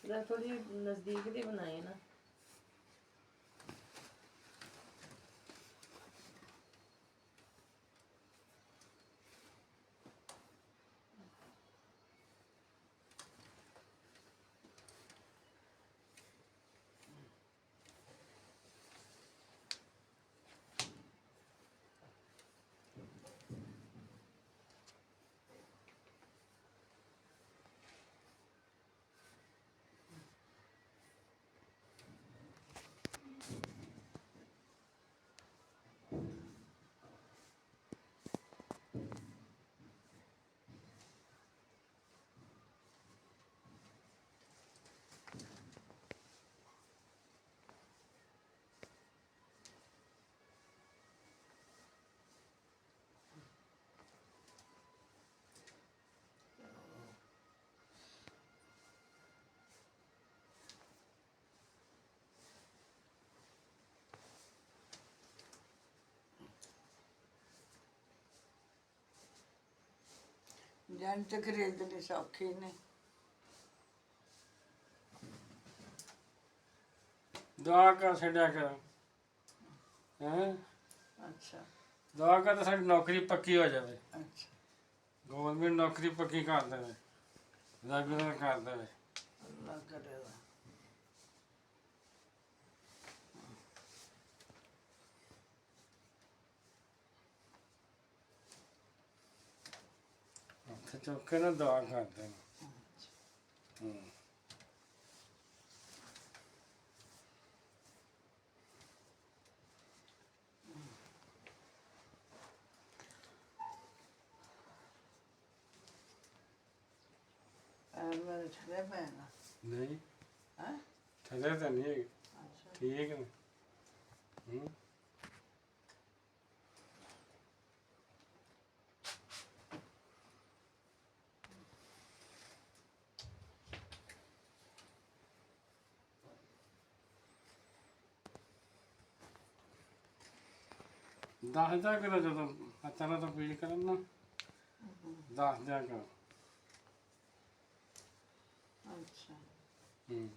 थोड़ी नजदीक दे बनाए ना। ਜੰਟ ਖਰੀਦਣੇ ਸੌਖੇ ਨੇ। ਦੁਆ ਕਰ ਛੱਡਿਆ ਕਰ ਹੈਂ। ਅੱਛਾ ਦੁਆ ਕਰ ਤਾਂ ਸਾਡੀ ਨੌਕਰੀ ਪੱਕੀ ਹੋ ਜਾਵੇ, ਅੱਛਾ ਗਵਰਨਮੈਂਟ ਨੌਕਰੀ ਪੱਕੀ ਕਰ ਦੇਵੇ, ਰੈਗੂਲਰ ਕਰ ਦੇਵੇ। ਅੱਲਾ ਕਰੇਗਾ। ਹੱਥ ਚੁੱਕ ਕੇ ਨਾ ਦੁਆ ਕਰ ਦੇਣਾ। ਮੇਰੇ ਛੜੇ ਪੈਣਾ। ਨਹੀਂ ਹੈ ਥੱਲੇ ਤਾਂ ਨਹੀਂ ਹੈਗੀ, ਅੱਛਾ ਠੀਕ ਨੇ। ਦੱਸ ਦਿਆ ਕਰੋ ਜਦੋਂ ਹੱਥਾਂ ਨਾਲ ਤਾਂ ਪੀੜ ਕਰਨ ਨਾ, ਦੱਸ ਦਿਆ ਕਰੋ। ਅੱਛਾ ਹੂੰ